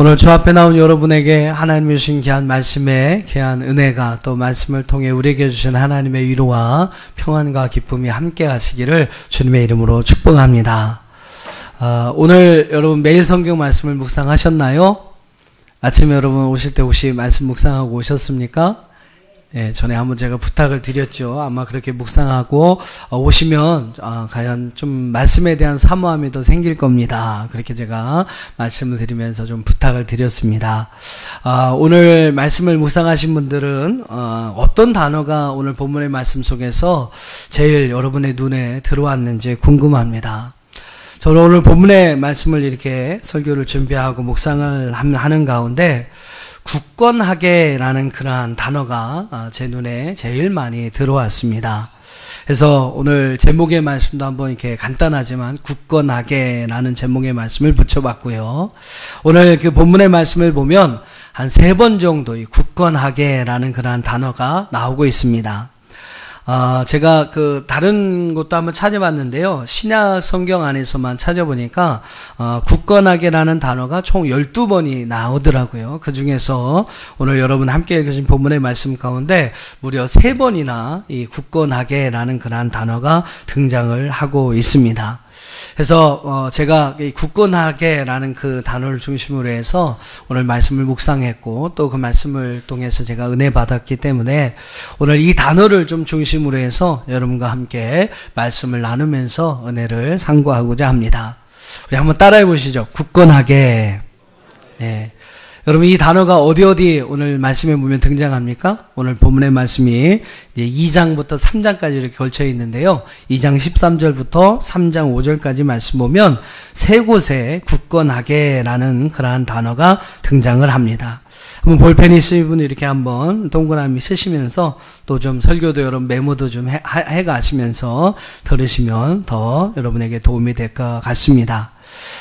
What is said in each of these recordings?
오늘 주 앞에 나온 여러분에게 하나님이 주신 귀한 말씀의 귀한 은혜가 또 말씀을 통해 우리에게 주신 하나님의 위로와 평안과 기쁨이 함께 하시기를 주님의 이름으로 축복합니다. 오늘 여러분 매일 성경 말씀을 묵상하셨나요? 아침에 여러분 오실 때 혹시 말씀 묵상하고 오셨습니까? 예, 전에 한번 제가 부탁을 드렸죠. 아마 그렇게 묵상하고 오시면 과연 좀 말씀에 대한 사모함이 더 생길 겁니다. 그렇게 제가 말씀을 드리면서 좀 부탁을 드렸습니다. 오늘 말씀을 묵상하신 분들은 어떤 단어가 오늘 본문의 말씀 속에서 제일 여러분의 눈에 들어왔는지 궁금합니다. 저는 오늘 본문의 말씀을 이렇게 설교를 준비하고 묵상을 하는 가운데 굳건하게라는 그러한 단어가 제 눈에 제일 많이 들어왔습니다. 그래서 오늘 제목의 말씀도 한번 이렇게 간단하지만 굳건하게라는 제목의 말씀을 붙여봤고요. 오늘 그 본문의 말씀을 보면 한 3번 정도 이 굳건하게라는 그러한 단어가 나오고 있습니다. 제가 다른 곳도 한번 찾아봤는데요. 신약 성경 안에서만 찾아보니까, 굳건하게라는 단어가 총 12번이 나오더라고요. 그 중에서 오늘 여러분 함께 읽으신 본문의 말씀 가운데 무려 3번이나 이 굳건하게라는 그러한 단어가 등장을 하고 있습니다. 그래서 제가 이 굳건하게라는 그 단어를 중심으로 해서 오늘 말씀을 묵상했고 또 그 말씀을 통해서 제가 은혜 받았기 때문에 오늘 이 단어를 좀 중심으로 해서 여러분과 함께 말씀을 나누면서 은혜를 상고하고자 합니다. 우리 한번 따라해 보시죠. 굳건하게. 네. 여러분 이 단어가 어디 오늘 말씀에 보면 등장합니까? 오늘 본문의 말씀이 이제 2장부터 3장까지 이렇게 걸쳐 있는데요. 2장 13절부터 3장 5절까지 말씀 보면 3곳에 굳건하게라는 그러한 단어가 등장을 합니다. 한번 볼펜 있으신 분 이렇게 한번 동그라미 쓰시면서 또 좀 설교도 여러분 메모도 좀 해가시면서 들으시면 더 여러분에게 도움이 될 것 같습니다.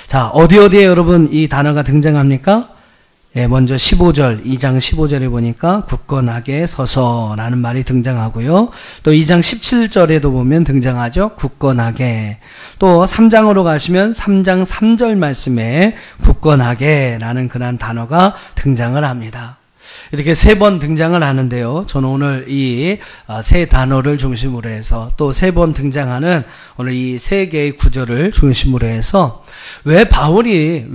자, 어디에 여러분 이 단어가 등장합니까? 예, 먼저 15절, 2장 15절에 보니까 굳건하게 서서라는 말이 등장하고요. 또 2장 17절에도 보면 등장하죠. 굳건하게. 또 3장으로 가시면 3장 3절 말씀에 굳건하게라는 그런 단어가 등장을 합니다. 이렇게 3번 등장을 하는데요. 저는 오늘 이 3단어를 중심으로 해서 또 3번 등장하는 오늘 이 3개의 구절을 중심으로 해서 왜 바울이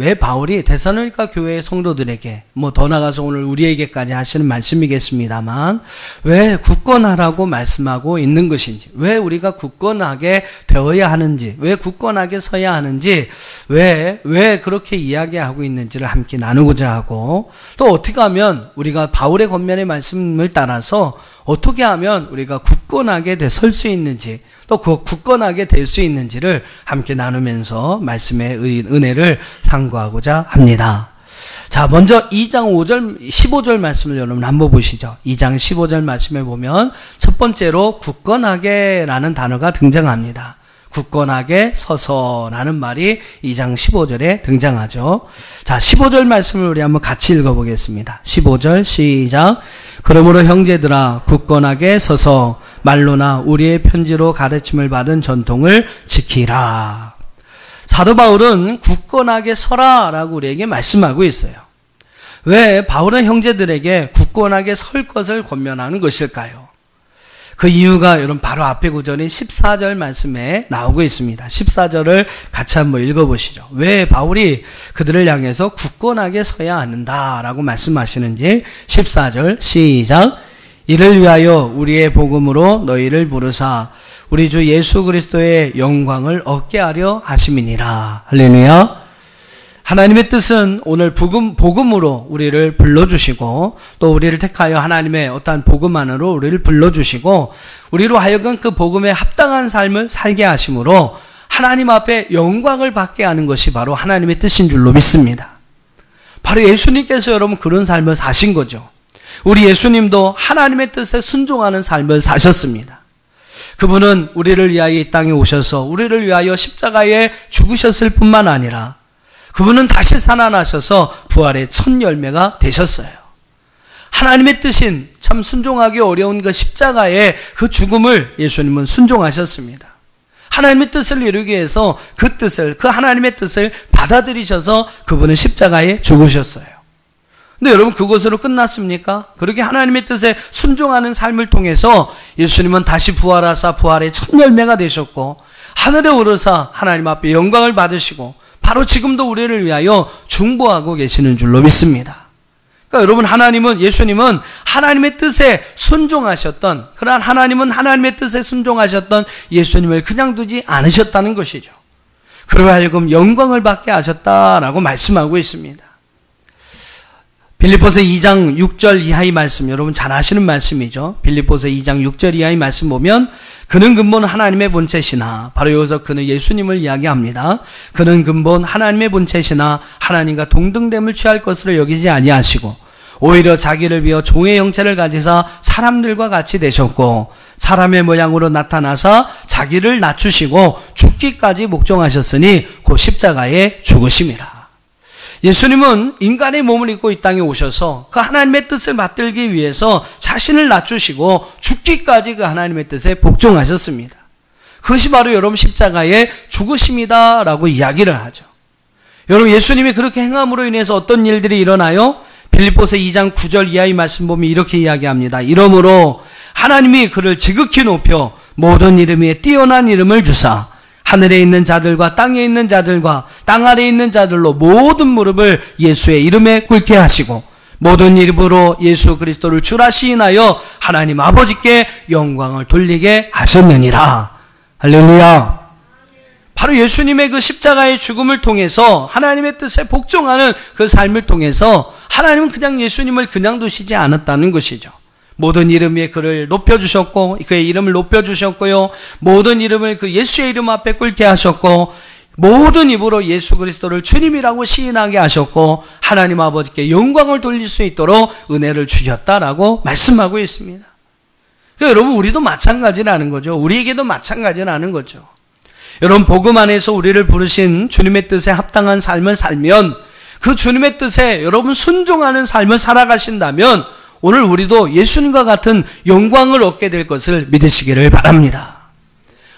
데살로니가 교회의 성도들에게 더 나가서 오늘 우리에게까지 하시는 말씀이겠습니다만 왜 굳건하라고 말씀하고 있는 것인지, 왜 우리가 굳건하게 되어야 하는지, 왜 굳건하게 서야 하는지, 왜 그렇게 이야기하고 있는지를 함께 나누고자 하고 또 어떻게 하면 우리가 바울의 권면의 말씀을 따라서 어떻게 하면 우리가 굳건하게 설 수 있는지 또 굳건하게 될 수 있는지를 함께 나누면서 말씀의 은혜를 상고하고자 합니다. 자, 먼저 2장 15절 말씀을 여러분 한번 보시죠. 2장 15절 말씀에 보면 첫 번째로 굳건하게라는 단어가 등장합니다. 굳건하게 서서라는 말이 2장 15절에 등장하죠. 자, 15절 말씀을 우리 한번 같이 읽어보겠습니다. 15절 시작. 그러므로 형제들아 굳건하게 서서 말로나 우리의 편지로 가르침을 받은 전통을 지키라. 사도 바울은 굳건하게 서라라고 우리에게 말씀하고 있어요. 왜 바울은 형제들에게 굳건하게 설 것을 권면하는 것일까요? 그 이유가 여러분 바로 앞에 구절인 14절 말씀에 나오고 있습니다. 14절을 같이 한번 읽어보시죠. 왜 바울이 그들을 향해서 굳건하게 서야 하는다라고 말씀하시는지 14절 시작. 이를 위하여 우리의 복음으로 너희를 부르사 우리 주 예수 그리스도의 영광을 얻게 하려 하심이니라. 할렐루야. 하나님의 뜻은 오늘 복음으로 우리를 불러주시고 또 우리를 택하여 하나님의 어떠한 복음 안으로 우리를 불러주시고 우리로 하여금 그 복음에 합당한 삶을 살게 하심으로 하나님 앞에 영광을 받게 하는 것이 바로 하나님의 뜻인 줄로 믿습니다. 바로 예수님께서 여러분 그런 삶을 사신 거죠. 우리 예수님도 하나님의 뜻에 순종하는 삶을 사셨습니다. 그분은 우리를 위하여 이 땅에 오셔서 우리를 위하여 십자가에 죽으셨을 뿐만 아니라 그분은 다시 살아나셔서 부활의 첫 열매가 되셨어요. 하나님의 뜻인 참 순종하기 어려운 그 십자가의 그 죽음을 예수님은 순종하셨습니다. 하나님의 뜻을 이루기 위해서 그 하나님의 뜻을 받아들이셔서 그분은 십자가에 죽으셨어요. 근데 여러분 그것으로 끝났습니까? 그렇게 하나님의 뜻에 순종하는 삶을 통해서 예수님은 다시 부활하사 부활의 첫 열매가 되셨고 하늘에 오르사 하나님 앞에 영광을 받으시고 바로 지금도 우리를 위하여 중보하고 계시는 줄로 믿습니다. 그러니까 여러분 예수님은 하나님의 뜻에 순종하셨던, 그러한 하나님의 뜻에 순종하셨던 예수님을 그냥 두지 않으셨다는 것이죠. 그로 하여금 영광을 받게 하셨다라고 말씀하고 있습니다. 빌립보서 2장 6절 이하의 말씀, 여러분 잘 아시는 말씀이죠. 빌립보서 2장 6절 이하의 말씀 보면 그는 근본 하나님의 본체시나, 바로 여기서 그는 예수님을 이야기합니다. 그는 근본 하나님의 본체시나 하나님과 동등됨을 취할 것으로 여기지 아니하시고 오히려 자기를 비어 종의 형체를 가지사 사람들과 같이 되셨고 사람의 모양으로 나타나사 자기를 낮추시고 죽기까지 복종하셨으니 곧 십자가에 죽으심이라. 예수님은 인간의 몸을 입고 이 땅에 오셔서 그 하나님의 뜻을 받들기 위해서 자신을 낮추시고 죽기까지 그 하나님의 뜻에 복종하셨습니다. 그것이 바로 여러분 십자가의 죽으심이다라고 이야기를 하죠. 여러분 예수님이 그렇게 행함으로 인해서 어떤 일들이 일어나요? 빌립보서 2장 9절 이하의 말씀 보면 이렇게 이야기합니다. 이러므로 하나님이 그를 지극히 높여 모든 이름 위에 뛰어난 이름을 주사 하늘에 있는 자들과 땅에 있는 자들과 땅 아래에 있는 자들로 모든 무릎을 예수의 이름에 꿇게 하시고 모든 이름으로 예수 그리스도를 주라 시인하여 하나님 아버지께 영광을 돌리게 하셨느니라. 할렐루야. 바로 예수님의 그 십자가의 죽음을 통해서 하나님의 뜻에 복종하는 그 삶을 통해서 하나님은 그냥 예수님을 그냥 두시지 않았다는 것이죠. 모든 이름 위에 그를 높여주셨고 그의 이름을 높여주셨고요. 모든 이름을 그 예수의 이름 앞에 꿇게 하셨고 모든 입으로 예수 그리스도를 주님이라고 시인하게 하셨고 하나님 아버지께 영광을 돌릴 수 있도록 은혜를 주셨다라고 말씀하고 있습니다. 그러니까 여러분 우리도 마찬가지라는 거죠. 우리에게도 마찬가지라는 거죠. 여러분 복음 안에서 우리를 부르신 주님의 뜻에 합당한 삶을 살면 그 주님의 뜻에 여러분 순종하는 삶을 살아가신다면 오늘 우리도 예수님과 같은 영광을 얻게 될 것을 믿으시기를 바랍니다.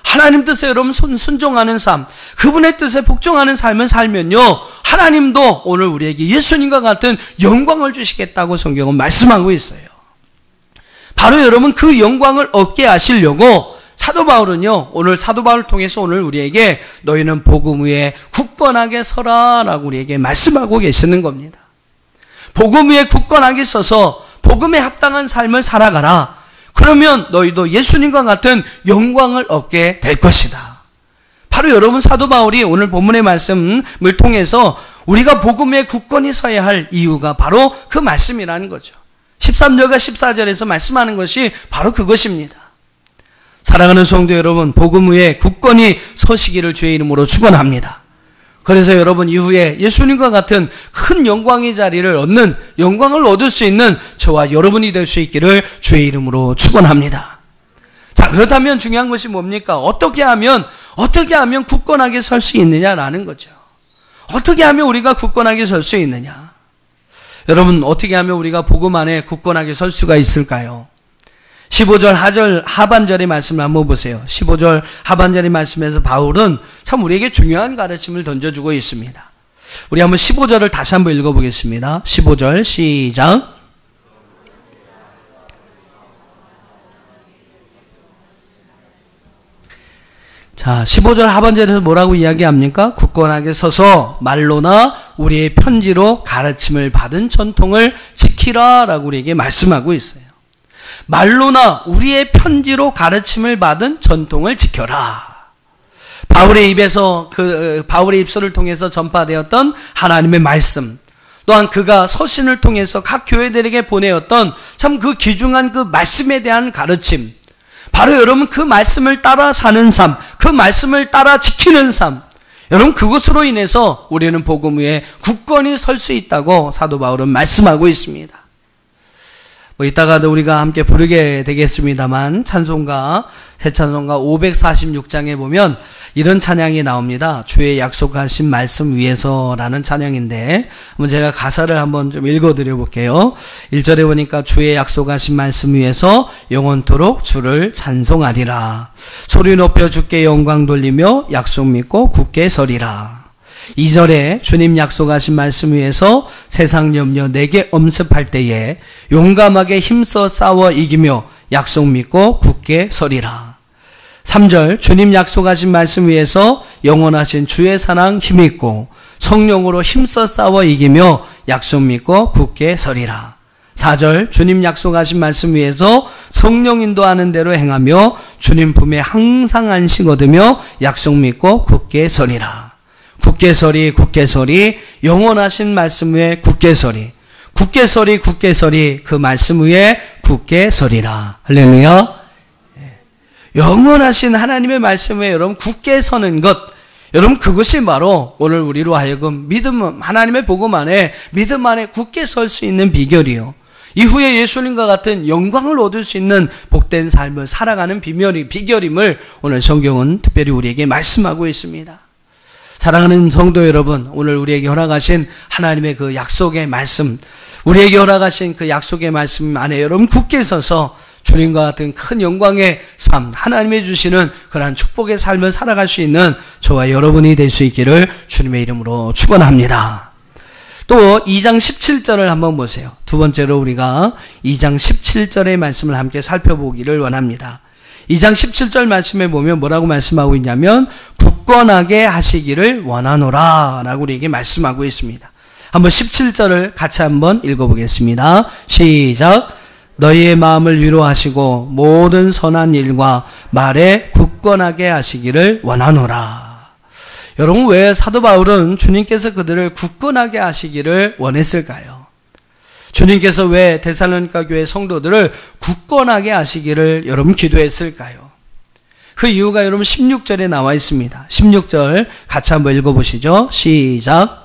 하나님 뜻에 여러분 순종하는 삶, 그분의 뜻에 복종하는 삶을 살면요 하나님도 오늘 우리에게 예수님과 같은 영광을 주시겠다고 성경은 말씀하고 있어요. 바로 여러분 그 영광을 얻게 하시려고 사도 바울은요 오늘 사도 바울을 통해서 오늘 우리에게 너희는 복음 위에 굳건하게 서라라고 우리에게 말씀하고 계시는 겁니다. 복음 위에 굳건하게 서서 복음에 합당한 삶을 살아가라. 그러면 너희도 예수님과 같은 영광을 얻게 될 것이다. 바로 여러분 사도 바울이 오늘 본문의 말씀을 통해서 우리가 복음에 굳건히 서야 할 이유가 바로 그 말씀이라는 거죠. 13절과 14절에서 말씀하는 것이 바로 그것입니다. 사랑하는 성도 여러분, 복음 위에 굳건히 서시기를 주의 이름으로 축원합니다. 그래서 여러분 이후에 예수님과 같은 큰 영광의 자리를 얻는, 영광을 얻을 수 있는 저와 여러분이 될 수 있기를 주의 이름으로 축원합니다. 자, 그렇다면 중요한 것이 뭡니까? 어떻게 하면 굳건하게 설 수 있느냐라는 거죠. 어떻게 하면 우리가 굳건하게 설 수 있느냐? 여러분 어떻게 하면 우리가 복음 안에 굳건하게 설 수가 있을까요? 15절 하반절의 말씀을 한번 보세요. 15절 하반절의 말씀에서 바울은 참 우리에게 중요한 가르침을 던져주고 있습니다. 우리 한번 15절을 다시 한번 읽어보겠습니다. 15절 시작. 자, 15절 하반절에서 뭐라고 이야기합니까? 굳건하게 서서 말로나 우리의 편지로 가르침을 받은 전통을 지키라라고 우리에게 말씀하고 있어요. 말로나 우리의 편지로 가르침을 받은 전통을 지켜라. 바울의 입에서 바울의 입술을 통해서 전파되었던 하나님의 말씀, 또한 그가 서신을 통해서 각 교회들에게 보내었던 참 그 귀중한 그 말씀에 대한 가르침, 바로 여러분 그 말씀을 따라 사는 삶, 그 말씀을 따라 지키는 삶, 여러분 그것으로 인해서 우리는 복음 위에 굳건히 설 수 있다고 사도 바울은 말씀하고 있습니다. 이따가도 우리가 함께 부르게 되겠습니다만 찬송가, 새 찬송가 546장에 보면 이런 찬양이 나옵니다. 주의 약속하신 말씀 위에서라는 찬양인데 한번 제가 가사를 한번 좀 읽어드려 볼게요. 1절에 보니까 주의 약속하신 말씀 위에서 영원토록 주를 찬송하리라. 소리 높여 주께 영광 돌리며 약속 믿고 굳게 서리라. 2절에 주님 약속하신 말씀 위에서 세상 염려 내게 엄습할 때에 용감하게 힘써 싸워 이기며 약속 믿고 굳게 서리라. 3절 주님 약속하신 말씀 위에서 영원하신 주의 사랑 힘있고 성령으로 힘써 싸워 이기며 약속 믿고 굳게 서리라. 4절 주님 약속하신 말씀 위에서 성령 인도하는 대로 행하며 주님 품에 항상 안식 얻으며 약속 믿고 굳게 서리라. 굳게 서리 굳게 서리 영원하신 말씀 위에 굳게 서리 굳게 서리 굳게 서리 그 말씀 위에 굳게 서리라. 할렐루야. 영원하신 하나님의 말씀 위에 여러분 굳게 서는 것, 여러분 그것이 바로 오늘 우리로 하여금 믿음, 하나님의 복음 안에 믿음 안에 굳게 설 수 있는 비결이요. 이후에 예수님과 같은 영광을 얻을 수 있는 복된 삶을 살아가는 비결임을 오늘 성경은 특별히 우리에게 말씀하고 있습니다. 사랑하는 성도 여러분, 오늘 우리에게 허락하신 하나님의 그 약속의 말씀, 우리에게 허락하신 그 약속의 말씀 안에 여러분 굳게 서서 주님과 같은 큰 영광의 삶, 하나님이 주시는 그러한 축복의 삶을 살아갈 수 있는 저와 여러분이 될 수 있기를 주님의 이름으로 축원합니다. 또 2장 17절을 한번 보세요. 두 번째로 우리가 2장 17절의 말씀을 함께 살펴보기를 원합니다. 2장 17절 말씀에 보면 뭐라고 말씀하고 있냐면 굳건하게 하시기를 원하노라 라고 우리에게 말씀하고 있습니다. 한번 17절을 같이 한번 읽어보겠습니다. 시작. 너희의 마음을 위로하시고 모든 선한 일과 말에 굳건하게 하시기를 원하노라. 여러분 왜 사도 바울은 주님께서 그들을 굳건하게 하시기를 원했을까요? 주님께서 왜 데살로니가 교회 성도들을 굳건하게 하시기를 여러분 기도했을까요? 그 이유가 여러분 16절에 나와 있습니다. 16절 같이 한번 읽어보시죠. 시작.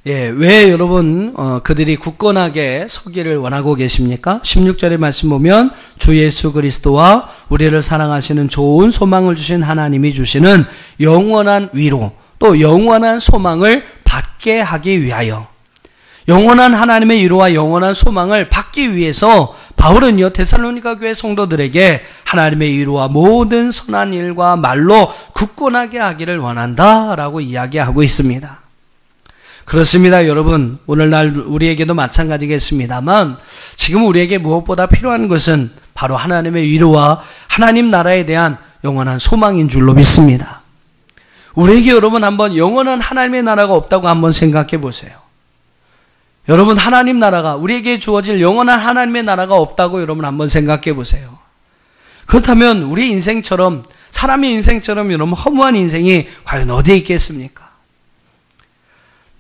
왜 여러분 그들이 굳건하게 서기를 원하고 계십니까? 16절의 말씀 보면 주 예수 그리스도와 우리를 사랑하시는 좋은 소망을 주신 하나님이 주시는 영원한 위로 또 영원한 소망을 받게 하기 위하여, 영원한 하나님의 위로와 영원한 소망을 받기 위해서 바울은요 데살로니가 교회 성도들에게 하나님의 위로와 모든 선한 일과 말로 굳건하게 하기를 원한다라고 이야기하고 있습니다. 그렇습니다, 여러분. 오늘날 우리에게도 마찬가지겠습니다만 지금 우리에게 무엇보다 필요한 것은 바로 하나님의 위로와 하나님 나라에 대한 영원한 소망인 줄로 믿습니다. 우리에게 여러분 한번 영원한 하나님의 나라가 없다고 한번 생각해 보세요. 여러분 하나님 나라가 우리에게 주어질 영원한 하나님의 나라가 없다고 여러분 한번 생각해 보세요. 그렇다면 우리 인생처럼 사람의 인생처럼 여러분 허무한 인생이 과연 어디에 있겠습니까?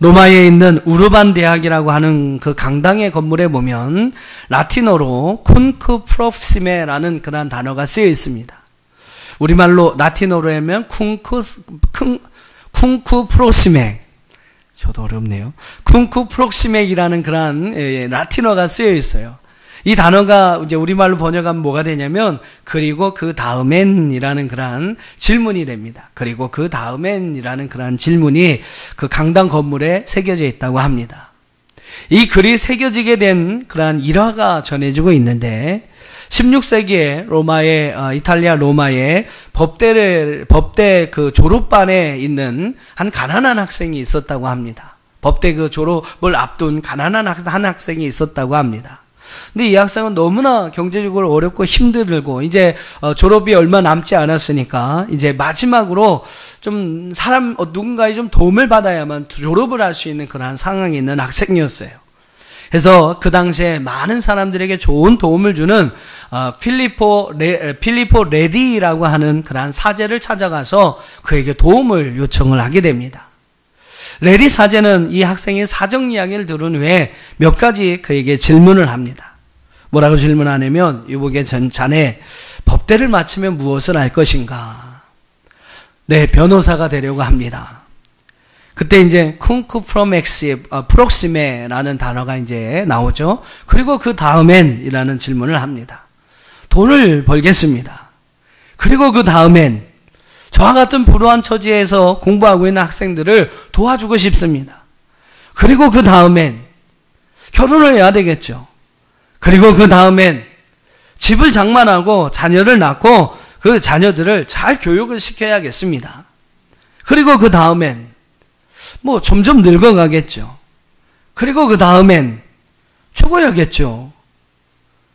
로마에 있는 우르반 대학이라고 하는 그 강당의 건물에 보면 라틴어로 쿤크 프로시메라는 그런 단어가 쓰여 있습니다. 우리말로 라틴어로 하면 쿵쿠 프로시메. 저도 어렵네요. 쿵쿠 프록시메이라는 그런 라틴어가 쓰여 있어요. 이 단어가 이제 우리말로 번역하면 뭐가 되냐면 그리고 그 다음엔이라는 그런 질문이 됩니다. 그리고 그 다음엔이라는 그런 질문이 그 강당 건물에 새겨져 있다고 합니다. 이 글이 새겨지게 된 그런 일화가 전해지고 있는데 16세기에 이탈리아 로마의 법대 그 졸업반에 있는 한 가난한 학생이 있었다고 합니다. 법대 그 졸업을 앞둔 가난한 한 학생이 있었다고 합니다. 근데 이 학생은 너무나 경제적으로 어렵고 힘들고 이제 졸업이 얼마 남지 않았으니까 이제 마지막으로 좀 누군가의 좀 도움을 받아야만 졸업을 할 수 있는 그런 상황에 있는 학생이었어요. 그래서 그 당시에 많은 사람들에게 좋은 도움을 주는 필리포 레디라고 하는 그런 사제를 찾아가서 그에게 도움을 요청을 하게 됩니다. 레디 사제는 이 학생의 사정 이야기를 들은 후에 몇 가지 그에게 질문을 합니다. 뭐라고 질문하냐면 이보게 자네 법대를 마치면 무엇을 할 것인가? 네, 변호사가 되려고 합니다. 그때 이제 쿵쿠 프록시메라는 단어가 이제 나오죠. 그리고 그 다음엔이라는 질문을 합니다. 돈을 벌겠습니다. 그리고 그 다음엔 저와 같은 불우한 처지에서 공부하고 있는 학생들을 도와주고 싶습니다. 그리고 그 다음엔 결혼을 해야 되겠죠. 그리고 그 다음엔 집을 장만하고 자녀를 낳고 그 자녀들을 잘 교육을 시켜야겠습니다. 그리고 그 다음엔 뭐 점점 늙어가겠죠. 그리고 그 다음엔 죽어야겠죠.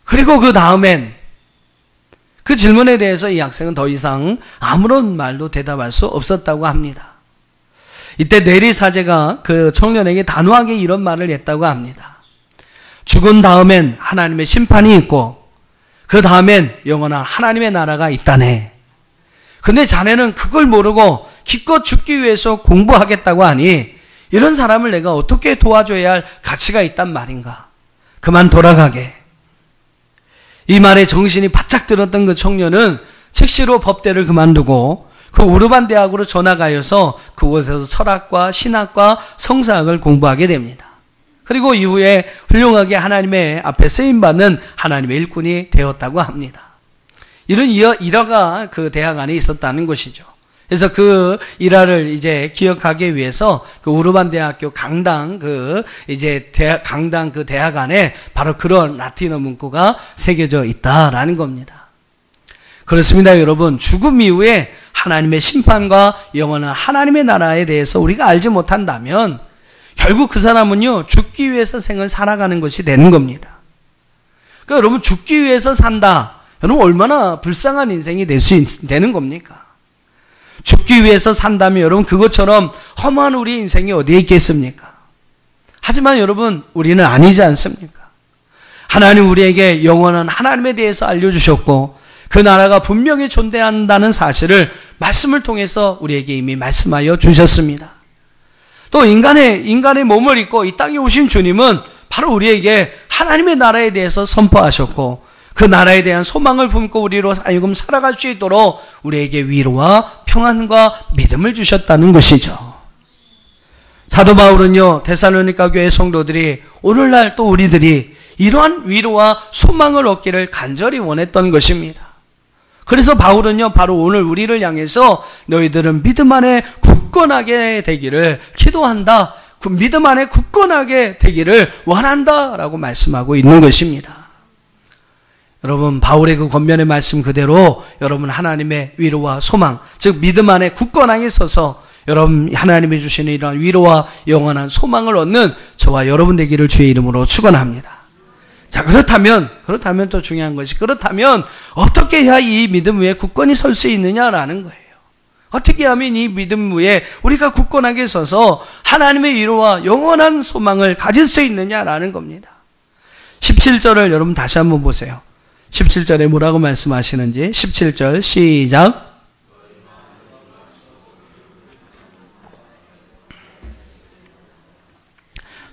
그리고 그 다음엔 그 질문에 대해서 이 학생은 더 이상 아무런 말도 대답할 수 없었다고 합니다. 이때 내리 사제가 그 청년에게 단호하게 이런 말을 했다고 합니다. 죽은 다음엔 하나님의 심판이 있고 그 다음엔 영원한 하나님의 나라가 있다네. 근데 자네는 그걸 모르고 기껏 죽기 위해서 공부하겠다고 하니 이런 사람을 내가 어떻게 도와줘야 할 가치가 있단 말인가. 그만 돌아가게. 이 말에 정신이 바짝 들었던 그 청년은 즉시로 법대를 그만두고 그 우르반 대학으로 전학하여서 그곳에서 철학과 신학과 성사학을 공부하게 됩니다. 그리고 이후에 훌륭하게 하나님의 앞에 쓰임받는 하나님의 일꾼이 되었다고 합니다. 이런 일화가 그 대학 안에 있었다는 것이죠. 그래서 그 일화를 이제 기억하기 위해서 그 우르반 대학교 강당 강당 그 대학 안에 바로 그런 라틴어 문구가 새겨져 있다라는 겁니다. 그렇습니다, 여러분. 죽음 이후에 하나님의 심판과 영원한 하나님의 나라에 대해서 우리가 알지 못한다면 결국 그 사람은요, 죽기 위해서 생을 살아가는 것이 되는 겁니다. 그러니까 여러분, 죽기 위해서 산다. 여러분, 얼마나 불쌍한 인생이 되는 겁니까? 죽기 위해서 산다면 여러분, 그것처럼 험한 우리 인생이 어디에 있겠습니까? 하지만 여러분, 우리는 아니지 않습니까? 하나님 우리에게 영원한 하나님에 대해서 알려주셨고 그 나라가 분명히 존재한다는 사실을 말씀을 통해서 우리에게 이미 말씀하여 주셨습니다. 또 인간의 몸을 입고 이 땅에 오신 주님은 바로 우리에게 하나님의 나라에 대해서 선포하셨고 그 나라에 대한 소망을 품고 우리로 하여금 살아갈 수 있도록 우리에게 위로와 평안과 믿음을 주셨다는 것이죠. 사도 바울은요, 데살로니가 교회 성도들이 오늘날 또 우리들이 이러한 위로와 소망을 얻기를 간절히 원했던 것입니다. 그래서 바울은요, 바로 오늘 우리를 향해서 너희들은 믿음 안에 굳건하게 되기를 기도한다. 그 믿음 안에 굳건하게 되기를 원한다라고 말씀하고 있는 것입니다. 여러분, 바울의 그 권면의 말씀 그대로 여러분 하나님의 위로와 소망, 즉 믿음 안에 굳건하게 서서 여러분 하나님이 주시는 이러한 위로와 영원한 소망을 얻는 저와 여러분 되기를 주의 이름으로 축원합니다. 자, 그렇다면 또 중요한 것이, 그렇다면 어떻게 해야 이 믿음 위에 굳건히 설 수 있느냐라는 거예요. 어떻게 하면 이 믿음 위에 우리가 굳건하게 서서 하나님의 위로와 영원한 소망을 가질 수 있느냐라는 겁니다. 17절을 여러분 다시 한번 보세요. 17절에 뭐라고 말씀하시는지 17절 시작.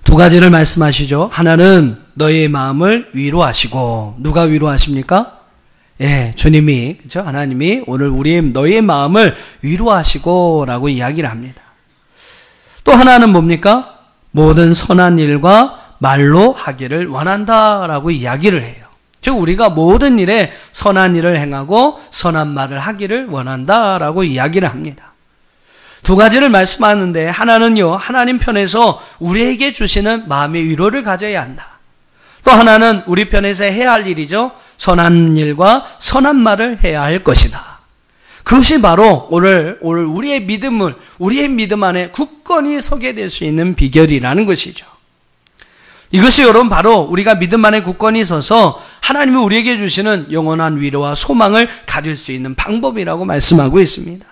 두 가지를 말씀하시죠. 하나는 너희의 마음을 위로하시고, 누가 위로하십니까? 예, 주님이, 그렇죠? 하나님이 오늘 너희의 마음을 위로하시고라고 이야기를 합니다. 또 하나는 뭡니까? 모든 선한 일과 말로 하기를 원한다라고 이야기를 해요. 즉 우리가 모든 일에 선한 일을 행하고 선한 말을 하기를 원한다라고 이야기를 합니다. 두 가지를 말씀하는데 하나는요, 하나님 편에서 우리에게 주시는 마음의 위로를 가져야 한다. 또 하나는 우리 편에서 해야 할 일이죠. 선한 일과 선한 말을 해야 할 것이다. 그것이 바로 오늘 우리의 믿음 안에 굳건히 서게 될 수 있는 비결이라는 것이죠. 이것이 여러분 바로 우리가 믿음 안에 굳건히 서서 하나님이 우리에게 주시는 영원한 위로와 소망을 가질 수 있는 방법이라고 말씀하고 있습니다.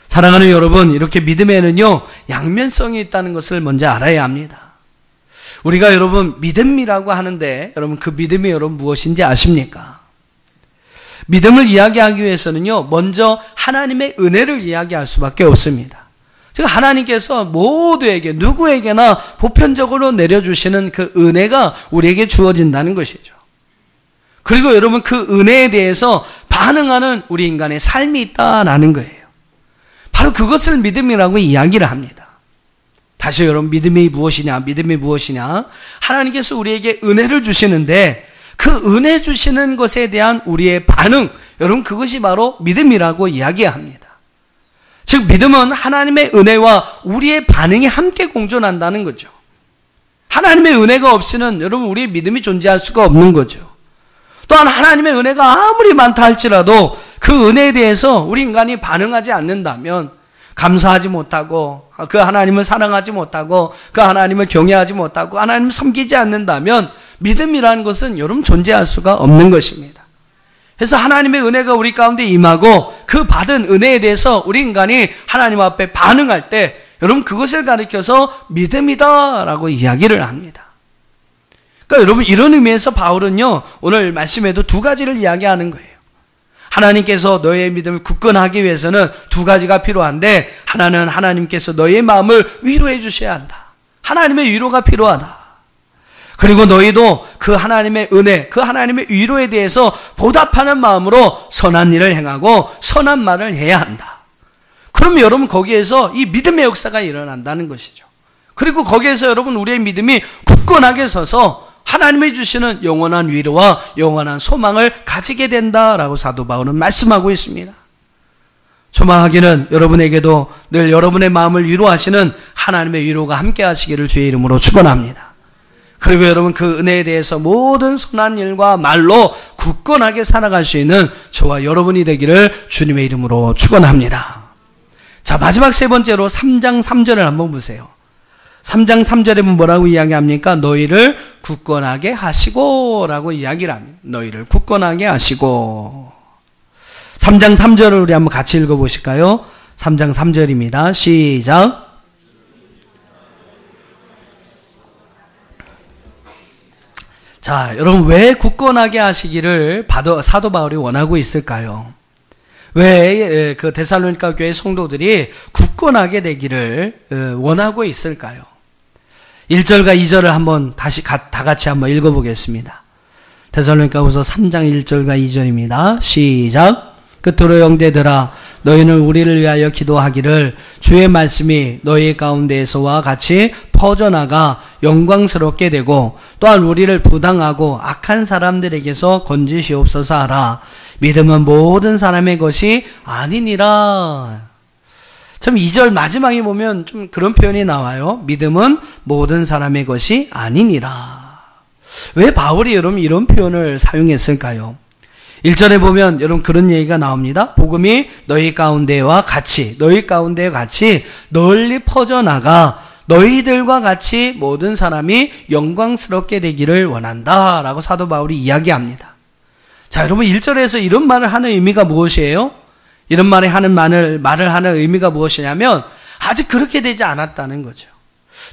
사랑하는 여러분, 이렇게 믿음에는요, 양면성이 있다는 것을 먼저 알아야 합니다. 우리가 여러분 믿음이라고 하는데 여러분 그 믿음이 여러분 무엇인지 아십니까? 믿음을 이야기하기 위해서는요, 먼저 하나님의 은혜를 이야기할 수밖에 없습니다. 즉 하나님께서 모두에게 누구에게나 보편적으로 내려주시는 그 은혜가 우리에게 주어진다는 것이죠. 그리고 여러분 그 은혜에 대해서 반응하는 우리 인간의 삶이 있다라는 거예요. 바로 그것을 믿음이라고 이야기를 합니다. 다시 여러분 믿음이 무엇이냐? 하나님께서 우리에게 은혜를 주시는데 그 은혜 주시는 것에 대한 우리의 반응, 여러분 그것이 바로 믿음이라고 이야기합니다. 즉 믿음은 하나님의 은혜와 우리의 반응이 함께 공존한다는 거죠. 하나님의 은혜가 없이는 여러분 우리의 믿음이 존재할 수가 없는 거죠. 또한 하나님의 은혜가 아무리 많다 할지라도 그 은혜에 대해서 우리 인간이 반응하지 않는다면, 감사하지 못하고 그 하나님을 사랑하지 못하고 그 하나님을 경외하지 못하고 하나님을 섬기지 않는다면 믿음이라는 것은 여러분 존재할 수가 없는 것입니다. 그래서 하나님의 은혜가 우리 가운데 임하고 그 받은 은혜에 대해서 우리 인간이 하나님 앞에 반응할 때 여러분 그것을 가리켜서 믿음이다라고 이야기를 합니다. 그러니까 여러분 이런 의미에서 바울은요 오늘 말씀에도 두 가지를 이야기하는 거예요. 하나님께서 너의 믿음을 굳건하기 위해서는 두 가지가 필요한데, 하나는 하나님께서 너의 마음을 위로해 주셔야 한다. 하나님의 위로가 필요하다. 그리고 너희도 그 하나님의 은혜, 그 하나님의 위로에 대해서 보답하는 마음으로 선한 일을 행하고 선한 말을 해야 한다. 그럼 여러분 거기에서 이 믿음의 역사가 일어난다는 것이죠. 그리고 거기에서 여러분 우리의 믿음이 굳건하게 서서 하나님이 주시는 영원한 위로와 영원한 소망을 가지게 된다라고 사도 바울은 말씀하고 있습니다. 소망하기는 여러분에게도 늘 여러분의 마음을 위로하시는 하나님의 위로가 함께 하시기를 주의 이름으로 축원합니다. 그리고 여러분 그 은혜에 대해서 모든 선한 일과 말로 굳건하게 살아갈 수 있는 저와 여러분이 되기를 주님의 이름으로 축원합니다. 자, 마지막 세 번째로 3장 3절을 한번 보세요. 3장 3절에 뭐라고 이야기합니까? 너희를 굳건하게 하시고 라고 이야기를 합니다. 너희를 굳건하게 하시고. 3장 3절을 우리 한번 같이 읽어보실까요? 3장 3절입니다. 시작. 자, 여러분 왜 굳건하게 하시기를 사도 바울이 원하고 있을까요? 왜 그 데살로니가 교회 성도들이 굳건하게 되기를 원하고 있을까요? 1절과 2절을 한번 다 같이 한번 읽어보겠습니다. 데살로니가후서 3장 1절과 2절입니다. 시작. 그토록 형제들아 너희는 우리를 위하여 기도하기를 주의 말씀이 너희 가운데에서와 같이 퍼져나가 영광스럽게 되고 또한 우리를 부당하고 악한 사람들에게서 건지시옵소서 하라. 믿음은 모든 사람의 것이 아니니라. 참 2절 마지막에 보면 좀 그런 표현이 나와요. 믿음은 모든 사람의 것이 아니니라. 왜 바울이 여러분 이런 표현을 사용했을까요? 1절에 보면 여러분 그런 얘기가 나옵니다. 복음이 너희 가운데와 같이 널리 퍼져나가 너희들과 같이 모든 사람이 영광스럽게 되기를 원한다 라고 사도 바울이 이야기합니다. 자, 여러분 1절에서 이런 말을 하는 의미가 무엇이에요? 이런 말을 하는 의미가 무엇이냐면 아직 그렇게 되지 않았다는 거죠.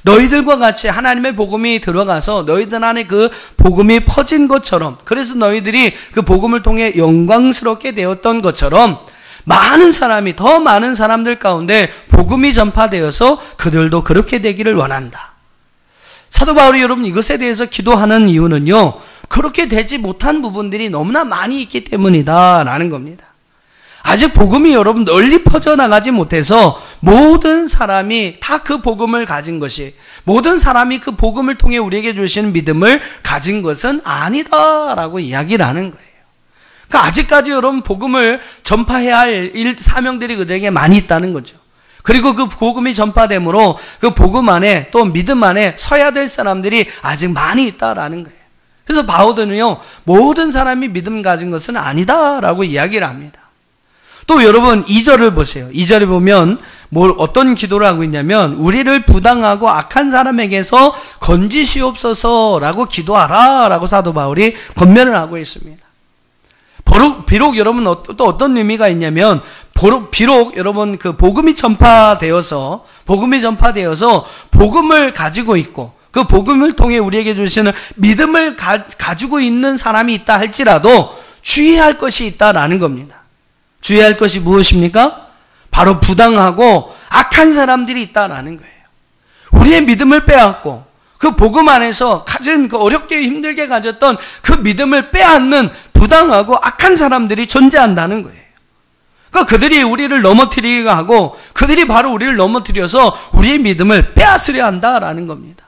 너희들과 같이 하나님의 복음이 들어가서 너희들 안에 그 복음이 퍼진 것처럼, 그래서 너희들이 그 복음을 통해 영광스럽게 되었던 것처럼 더 많은 사람들 가운데 복음이 전파되어서 그들도 그렇게 되기를 원한다. 사도 바울이 여러분 이것에 대해서 기도하는 이유는요, 그렇게 되지 못한 부분들이 너무나 많이 있기 때문이다라는 겁니다. 아직 복음이 여러분 널리 퍼져나가지 못해서 모든 사람이 다 그 복음을 가진 것이, 모든 사람이 그 복음을 통해 우리에게 주시는 믿음을 가진 것은 아니다라고 이야기를 하는 거예요. 그러니까 아직까지 여러분 복음을 전파해야 할 사명들이 그들에게 많이 있다는 거죠. 그리고 그 복음이 전파됨으로 그 복음 안에 또 믿음 안에 서야 될 사람들이 아직 많이 있다라는 거예요. 그래서 바울은요, 모든 사람이 믿음 가진 것은 아니다라고 이야기를 합니다. 또 여러분 2절을 보세요. 2절에 보면 어떤 기도를 하고 있냐면 우리를 부당하고 악한 사람에게서 건지시옵소서라고 기도하라 라고 사도 바울이 권면을 하고 있습니다. 비록 여러분 또 어떤 의미가 있냐면 비록 여러분 그 복음이 전파되어서 복음을 가지고 있고 그 복음을 통해 우리에게 주시는 믿음을 가지고 있는 사람이 있다 할지라도 주의할 것이 있다라는 겁니다. 주의할 것이 무엇입니까? 바로 부당하고 악한 사람들이 있다라는 거예요. 우리의 믿음을 빼앗고 그 복음 안에서 가진 그 어렵게 힘들게 가졌던 그 믿음을 빼앗는 부당하고 악한 사람들이 존재한다는 거예요. 그러니까 그들이 우리를 넘어뜨리게 하고 그들이 바로 우리를 넘어뜨려서 우리의 믿음을 빼앗으려 한다라는 겁니다.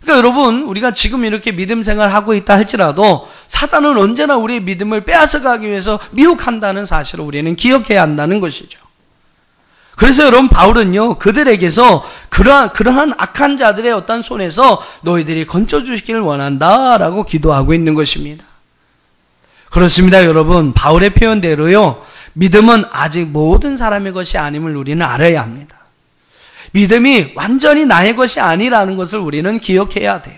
그러니까 여러분 우리가 지금 이렇게 믿음 생활을 하고 있다 할지라도 사단은 언제나 우리의 믿음을 빼앗아가기 위해서 미혹한다는 사실을 우리는 기억해야 한다는 것이죠. 그래서 여러분 바울은요 그들에게서 그러한 악한 자들의 어떤 손에서 너희들이 건져주시기를 원한다라고 기도하고 있는 것입니다. 그렇습니다, 여러분. 바울의 표현대로요, 믿음은 아직 모든 사람의 것이 아님을 우리는 알아야 합니다. 믿음이 완전히 나의 것이 아니라는 것을 우리는 기억해야 돼요.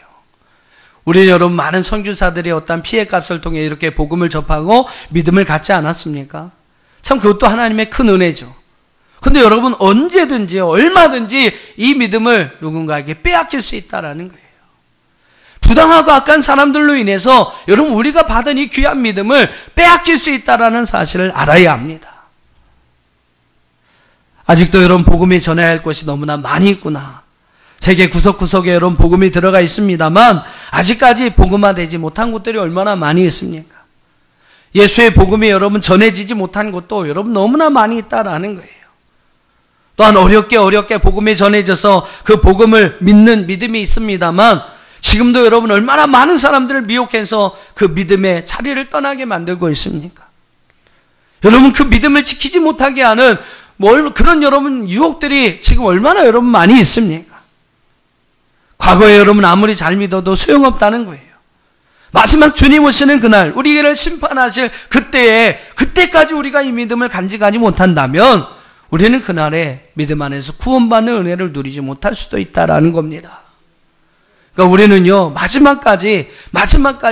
우리 여러분 많은 선교사들이 어떤 피해값을 통해 이렇게 복음을 접하고 믿음을 갖지 않았습니까? 참 그것도 하나님의 큰 은혜죠. 근데 여러분 언제든지 얼마든지 이 믿음을 누군가에게 빼앗길 수 있다라는 거예요. 부당하고 악한 사람들로 인해서 여러분 우리가 받은 이 귀한 믿음을 빼앗길 수 있다라는 사실을 알아야 합니다. 아직도 여러분 복음이 전해야 할 것이 너무나 많이 있구나. 세계 구석구석에 여러분 복음이 들어가 있습니다만 아직까지 복음화되지 못한 곳들이 얼마나 많이 있습니까? 예수의 복음이 여러분 전해지지 못한 곳도 여러분 너무나 많이 있다라는 거예요. 또한 어렵게 복음이 전해져서 그 복음을 믿는 믿음이 있습니다만 지금도 여러분 얼마나 많은 사람들을 미혹해서 그 믿음의 자리를 떠나게 만들고 있습니까? 여러분 그 믿음을 지키지 못하게 하는 그런 여러분 유혹들이 지금 얼마나 여러분 많이 있습니까? 과거에 여러분 아무리 잘 믿어도 소용없다는 거예요. 마지막 주님 오시는 그날 우리를 심판하실 그때까지 우리가 이 믿음을 간직하지 못한다면 우리는 그날에 믿음 안에서 구원받는 은혜를 누리지 못할 수도 있다라는 겁니다. 그러니까 우리는요 마지막까지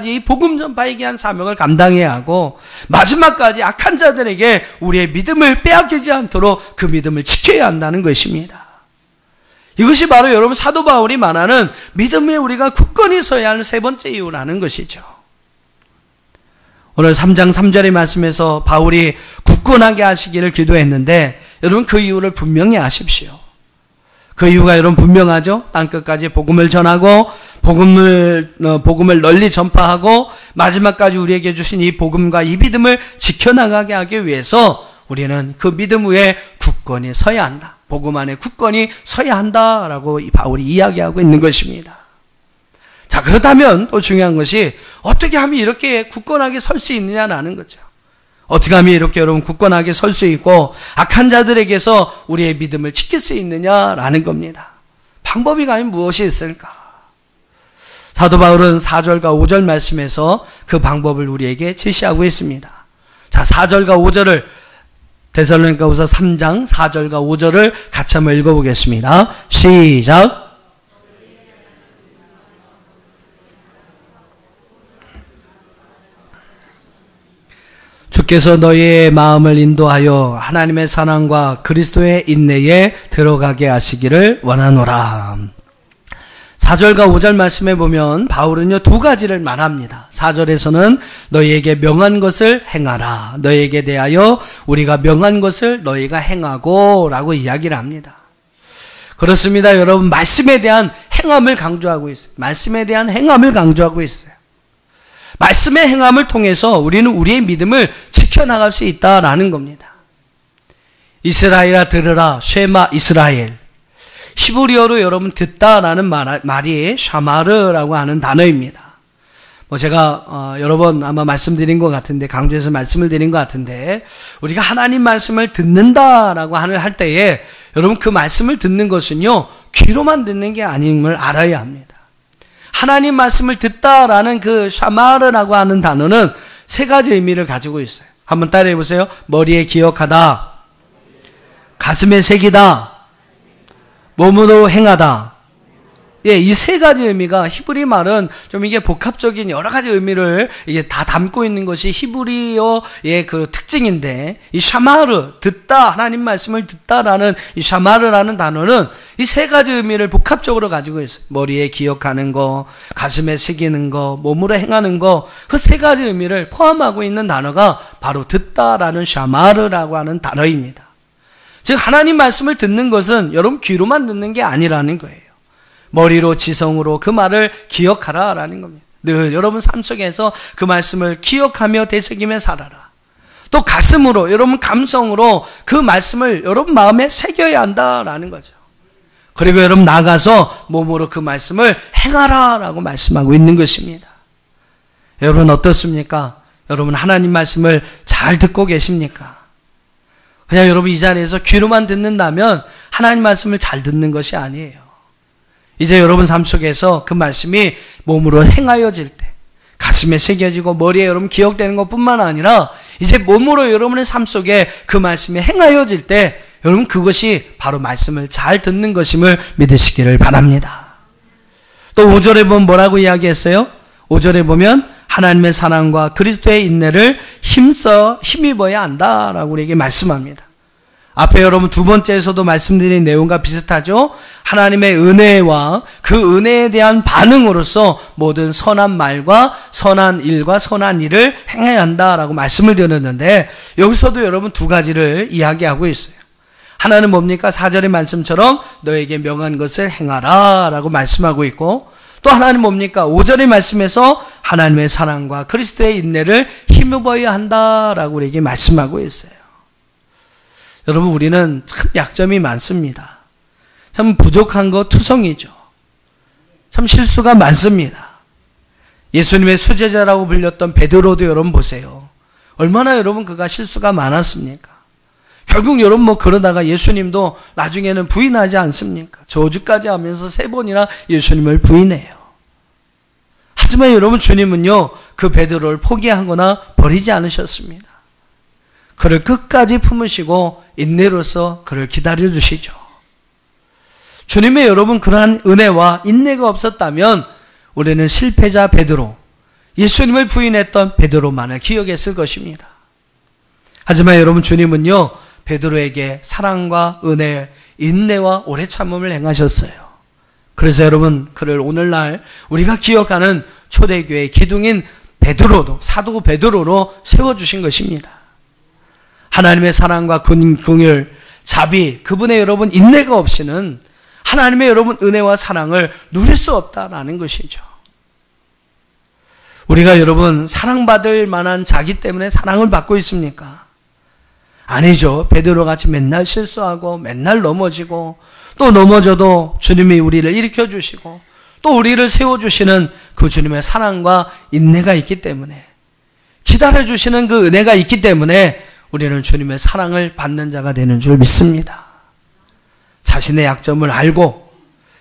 이 복음 전파에 대한 사명을 감당해야 하고 마지막까지 악한 자들에게 우리의 믿음을 빼앗기지 않도록 그 믿음을 지켜야 한다는 것입니다. 이것이 바로 여러분 사도 바울이 말하는 믿음에 우리가 굳건히 서야 하는 세 번째 이유라는 것이죠. 오늘 3장 3절의 말씀에서 바울이 굳건하게 하시기를 기도했는데 여러분 그 이유를 분명히 아십시오. 그 이유가 여러분 분명하죠. 땅끝까지 복음을 전하고 복음을 널리 전파하고 마지막까지 우리에게 주신 이 복음과 이 믿음을 지켜나가게 하기 위해서 우리는 그 믿음 위에 굳건히 서야 한다. 복음 안에 굳건히 서야 한다라고 바울이 이야기하고 있는 것입니다. 자, 그렇다면 또 중요한 것이 어떻게 하면 이렇게 굳건하게 설 수 있느냐라는 거죠. 어떻게 하면 이렇게 여러분 굳건하게 설 수 있고 악한 자들에게서 우리의 믿음을 지킬 수 있느냐라는 겁니다. 방법이 과연 무엇이 있을까? 사도 바울은 4절과 5절 말씀에서 그 방법을 우리에게 제시하고 있습니다. 자, 4절과 5절을 데살로니가후서 3장 4절과 5절을 같이 한번 읽어보겠습니다. 시작. 주께서 너희의 마음을 인도하여 하나님의 사랑과 그리스도의 인내에 들어가게 하시기를 원하노라. 4절과 5절 말씀에 보면 바울은요 두 가지를 말합니다. 4절에서는 너희에게 명한 것을 행하라. 너희에게 대하여 우리가 명한 것을 너희가 행하고 라고 이야기를 합니다. 그렇습니다. 여러분 말씀에 대한 행함을 강조하고 있어요. 말씀에 대한 행함을 강조하고 있어요. 말씀의 행함을 통해서 우리는 우리의 믿음을 지켜나갈 수 있다라는 겁니다. 이스라엘아 들으라 쉐마 이스라엘. 히브리어로 여러분 듣다라는 말이 샤마르라고 하는 단어입니다. 제가 여러 번 아마 말씀드린 것 같은데 강조해서 말씀을 드린 것 같은데 우리가 하나님 말씀을 듣는다라고 할 때에 여러분 그 말씀을 듣는 것은요 귀로만 듣는 게 아님을 알아야 합니다. 하나님 말씀을 듣다라는 그 샤마르라고 하는 단어는 세 가지 의미를 가지고 있어요. 한번 따라해 보세요. 머리에 기억하다, 가슴에 새기다, 몸으로 행하다. 예, 이 세 가지 의미가 히브리 말은 좀 이게 복합적인 여러 가지 의미를 이게 다 담고 있는 것이 히브리어의 그 특징인데, 이 샤마르, 듣다, 하나님 말씀을 듣다라는 이 샤마르라는 단어는 이 세 가지 의미를 복합적으로 가지고 있어요. 머리에 기억하는 거, 가슴에 새기는 거, 몸으로 행하는 거, 그 세 가지 의미를 포함하고 있는 단어가 바로 듣다라는 샤마르라고 하는 단어입니다. 즉, 하나님 말씀을 듣는 것은 여러분 귀로만 듣는 게 아니라는 거예요. 머리로 지성으로 그 말을 기억하라라는 겁니다. 늘 여러분 삶 속에서 그 말씀을 기억하며 되새기며 살아라. 또 가슴으로 여러분 감성으로 그 말씀을 여러분 마음에 새겨야 한다라는 거죠. 그리고 여러분 나가서 몸으로 그 말씀을 행하라라고 말씀하고 있는 것입니다. 여러분 어떻습니까? 여러분 하나님 말씀을 잘 듣고 계십니까? 그냥 여러분 이 자리에서 귀로만 듣는다면 하나님 말씀을 잘 듣는 것이 아니에요. 이제 여러분 삶 속에서 그 말씀이 몸으로 행하여질 때, 가슴에 새겨지고 머리에 여러분 기억되는 것뿐만 아니라 이제 몸으로 여러분의 삶 속에 그 말씀이 행하여질 때 여러분 그것이 바로 말씀을 잘 듣는 것임을 믿으시기를 바랍니다. 또 5절에 보면 뭐라고 이야기했어요? 5절에 보면 하나님의 사랑과 그리스도의 인내를 힘입어야 한다라고 우리에게 말씀합니다. 앞에 여러분 두 번째에서도 말씀드린 내용과 비슷하죠? 하나님의 은혜와 그 은혜에 대한 반응으로서 모든 선한 말과 선한 일과 선한 일을 행해야 한다라고 말씀을 드렸는데 여기서도 여러분 두 가지를 이야기하고 있어요. 하나는 뭡니까? 4절의 말씀처럼 너에게 명한 것을 행하라 라고 말씀하고 있고 또 하나는 뭡니까? 5절의 말씀에서 하나님의 사랑과 그리스도의 인내를 힘입어야 한다라고 우리에게 말씀하고 있어요. 여러분 우리는 참 약점이 많습니다. 참 부족한 거 투성이죠. 참 실수가 많습니다. 예수님의 수제자라고 불렸던 베드로도 여러분 보세요. 얼마나 여러분 그가 실수가 많았습니까? 결국 여러분 그러다가 예수님도 나중에는 부인하지 않습니까? 저주까지 하면서 3번이나 예수님을 부인해요. 하지만 여러분 주님은요 그 베드로를 포기하거나 버리지 않으셨습니다. 그를 끝까지 품으시고 인내로서 그를 기다려주시죠. 주님의 여러분 그러한 은혜와 인내가 없었다면 우리는 실패자 베드로, 예수님을 부인했던 베드로만을 기억했을 것입니다. 하지만 여러분 주님은요 베드로에게 사랑과 은혜, 인내와 오래 참음을 행하셨어요. 그래서 여러분 그를 오늘날 우리가 기억하는 초대교회의 기둥인 베드로도 사도 베드로로 세워주신 것입니다. 하나님의 사랑과 긍휼, 자비, 그분의 여러분 인내가 없이는 하나님의 여러분 은혜와 사랑을 누릴 수 없다라는 것이죠. 우리가 여러분 사랑받을 만한 자기 때문에 사랑을 받고 있습니까? 아니죠. 베드로 같이 맨날 실수하고 맨날 넘어지고 또 넘어져도 주님이 우리를 일으켜 주시고 또 우리를 세워주시는 그 주님의 사랑과 인내가 있기 때문에 기다려주시는 그 은혜가 있기 때문에 우리는 주님의 사랑을 받는 자가 되는 줄 믿습니다. 자신의 약점을 알고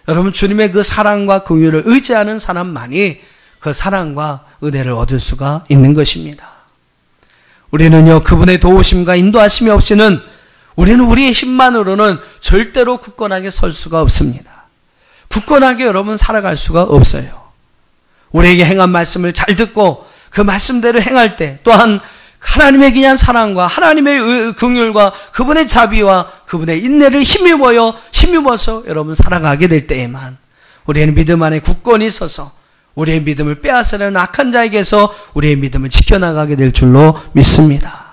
여러분 주님의 그 사랑과 긍휼을 의지하는 사람만이 그 사랑과 은혜를 얻을 수가 있는 것입니다. 우리는요 그분의 도우심과 인도하심이 없이는 우리는 우리의 힘만으로는 절대로 굳건하게 설 수가 없습니다. 굳건하게 여러분 살아갈 수가 없어요. 우리에게 행한 말씀을 잘 듣고 그 말씀대로 행할 때 또한 하나님의 귀한 사랑과 하나님의 긍휼과 그분의 자비와 그분의 인내를 힘입어서 여러분 살아가게 될 때에만 우리의 믿음 안에 굳건히 서서 우리의 믿음을 빼앗으려는 악한 자에게서 우리의 믿음을 지켜나가게 될 줄로 믿습니다.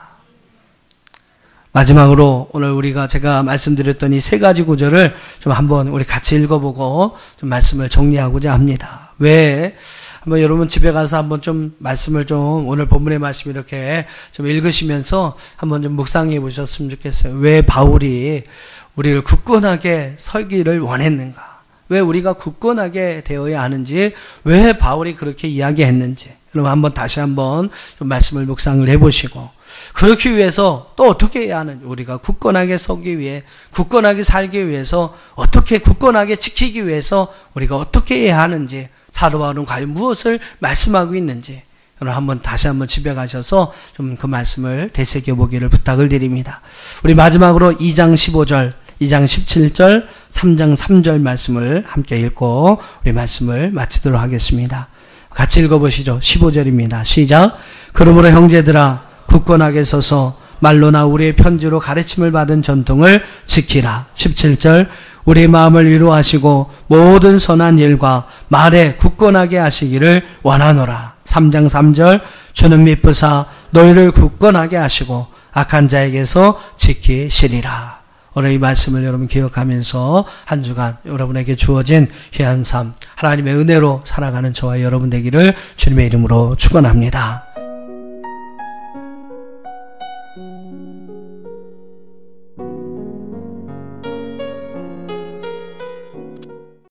마지막으로 오늘 제가 말씀드렸던 이 3가지 구절을 좀 한번 우리 같이 읽어보고 좀 말씀을 정리하고자 합니다. 왜? 한번 여러분 집에 가서 한번 좀 말씀을 좀 오늘 본문의 말씀 이렇게 좀 읽으시면서 한번 좀 묵상해 보셨으면 좋겠어요. 왜 바울이 우리를 굳건하게 설기를 원했는가? 왜 우리가 굳건하게 되어야 하는지, 왜 바울이 그렇게 이야기했는지, 여러분 한번 다시 한번 좀 말씀을 묵상을 해보시고, 그렇기 위해서 또 어떻게 해야 하는지, 우리가 굳건하게 서기 위해, 굳건하게 살기 위해서, 어떻게 굳건하게 지키기 위해서 우리가 어떻게 해야 하는지, 사도 바울은 과연 무엇을 말씀하고 있는지, 여러분 한번 다시 한번 집에 가셔서 좀 그 말씀을 되새겨보기를 부탁을 드립니다. 우리 마지막으로 2장 15절, 2장 17절, 3장 3절 말씀을 함께 읽고 우리 말씀을 마치도록 하겠습니다. 같이 읽어보시죠. 15절입니다. 시작. 그러므로 형제들아 굳건하게 서서 말로나 우리의 편지로 가르침을 받은 전통을 지키라. 17절. 우리 마음을 위로하시고 모든 선한 일과 말에 굳건하게 하시기를 원하노라. 3장 3절. 주는 미쁘사 너희를 굳건하게 하시고 악한 자에게서 지키시리라. 오늘 이 말씀을 여러분 기억하면서 한 주간 여러분에게 주어진 귀한 삶, 하나님의 은혜로 살아가는 저와 여러분 되기를 주님의 이름으로 축원합니다.